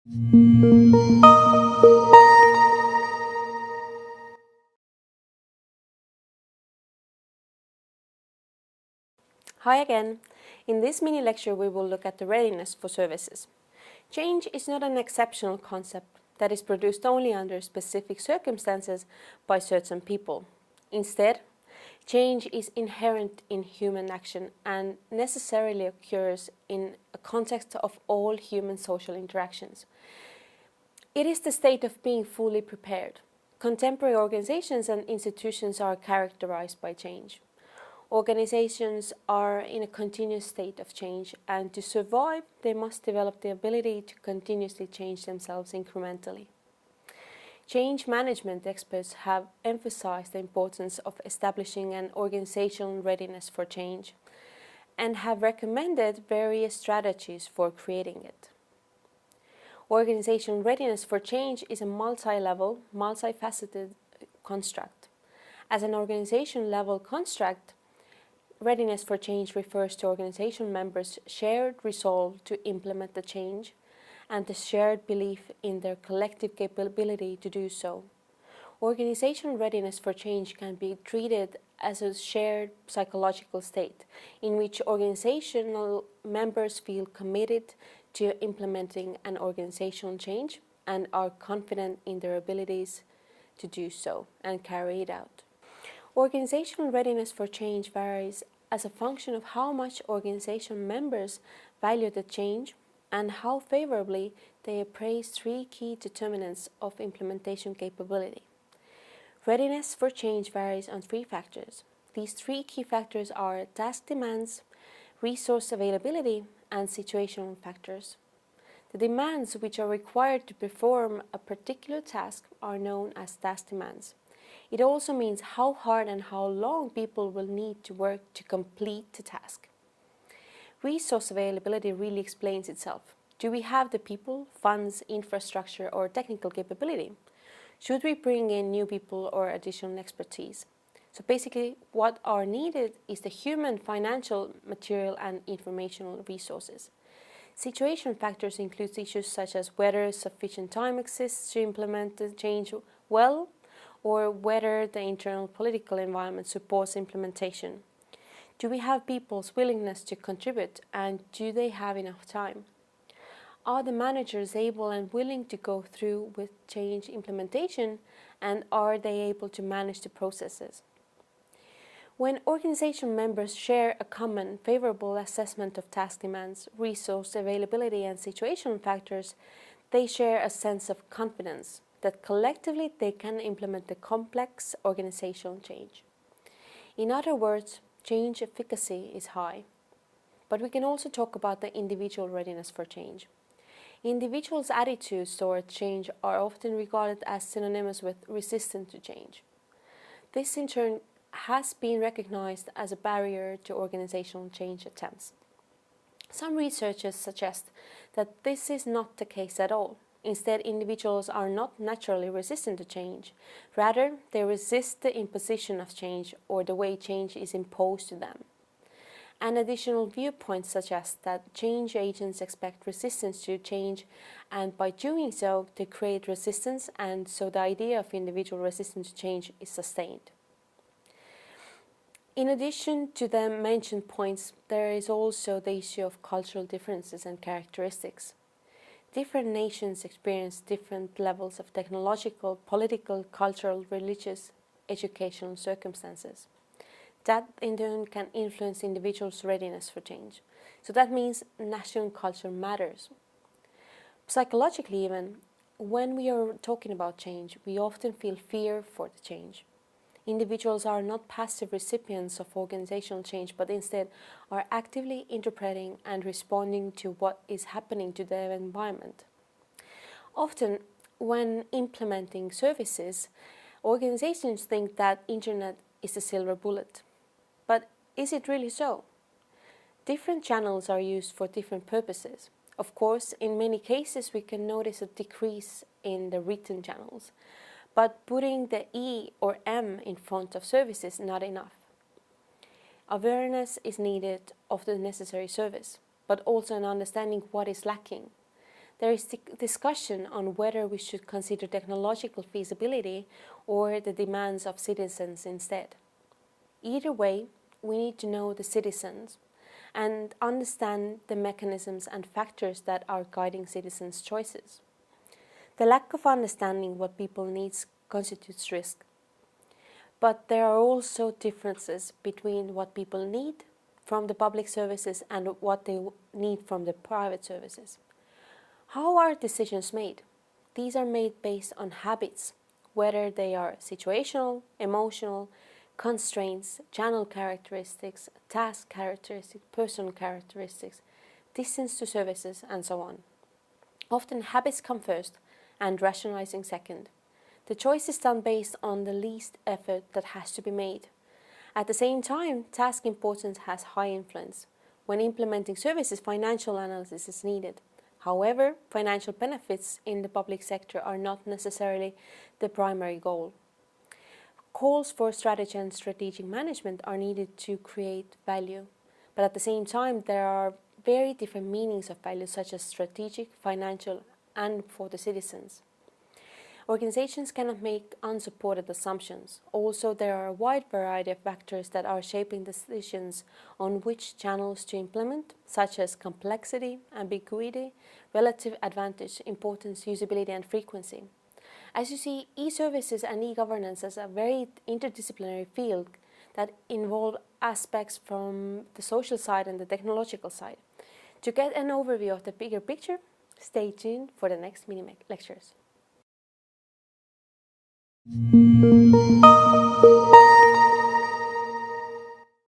Hi again. In this mini lecture we will look at the readiness for services. Change is not an exceptional concept that is produced only under specific circumstances by certain people. Instead, change is inherent in human action and necessarily occurs in a context of all human social interactions. It is the state of being fully prepared. Contemporary organizations and institutions are characterized by change. Organizations are in a continuous state of change, and to survive, they must develop the ability to continuously change themselves incrementally. Change management experts have emphasized the importance of establishing an organizational readiness for change and have recommended various strategies for creating it. Organizational readiness for change is a multi-level, multifaceted construct. As an organization-level construct, readiness for change refers to organization members' shared resolve to implement the change and the shared belief in their collective capability to do so. Organizational readiness for change can be treated as a shared psychological state in which organizational members feel committed to implementing an organizational change and are confident in their abilities to do so and carry it out. Organizational readiness for change varies as a function of how much organization members value the change and how favorably they appraise three key determinants of implementation capability. Readiness for change varies on three factors. These three key factors are task demands, resource availability, and situational factors. The demands which are required to perform a particular task are known as task demands. It also means how hard and how long people will need to work to complete the task. Resource availability really explains itself. Do we have the people, funds, infrastructure, or technical capability? Should we bring in new people or additional expertise? So basically, what are needed is the human, financial, material, and informational resources. Situation factors include issues such as whether sufficient time exists to implement the change well, or whether the internal political environment supports implementation. Do we have people's willingness to contribute, and do they have enough time? Are the managers able and willing to go through with change implementation, and are they able to manage the processes? When organization members share a common, favorable assessment of task demands, resource availability, and situational factors, they share a sense of confidence that collectively they can implement the complex organizational change. In other words, change efficacy is high. But we can also talk about the individual readiness for change. Individuals' attitudes toward change are often regarded as synonymous with resistance to change. This in turn has been recognized as a barrier to organizational change attempts. Some researchers suggest that this is not the case at all. Instead, individuals are not naturally resistant to change. Rather, they resist the imposition of change or the way change is imposed to them. An additional viewpoint suggests that change agents expect resistance to change, and by doing so, they create resistance, and so the idea of individual resistance to change is sustained. In addition to the mentioned points, there is also the issue of cultural differences and characteristics. Different nations experience different levels of technological, political, cultural, religious, educational circumstances. That in turn can influence individuals' readiness for change. So that means national culture matters. Psychologically even, when we are talking about change, we often feel fear for the change. Individuals are not passive recipients of organizational change, but instead are actively interpreting and responding to what is happening to their environment. Often, when implementing services, organizations think that internet is a silver bullet. But is it really so? Different channels are used for different purposes. Of course, in many cases we can notice a decrease in the written channels. But putting the E or M in front of service is not enough. Awareness is needed of the necessary service, but also an understanding what is lacking. There is discussion on whether we should consider technological feasibility or the demands of citizens instead. Either way, we need to know the citizens and understand the mechanisms and factors that are guiding citizens' choices. The lack of understanding what people need constitutes risk. But there are also differences between what people need from the public services and what they need from the private services. How are decisions made? These are made based on habits, whether they are situational, emotional, constraints, channel characteristics, task characteristics, personal characteristics, distance to services, and so on. Often habits come first and rationalizing second. The choice is done based on the least effort that has to be made. At the same time, task importance has high influence. When implementing services, financial analysis is needed. However, financial benefits in the public sector are not necessarily the primary goal. Calls for strategy and strategic management are needed to create value. But at the same time, there are very different meanings of value, such as strategic, financial, and for the citizens. Organizations cannot make unsupported assumptions. Also, there are a wide variety of factors that are shaping decisions on which channels to implement, such as complexity, ambiguity, relative advantage, importance, usability, and frequency. As you see, e-services and e-governance is a very interdisciplinary field that involve aspects from the social side and the technological side. To get an overview of the bigger picture, stay tuned for the next mini lectures.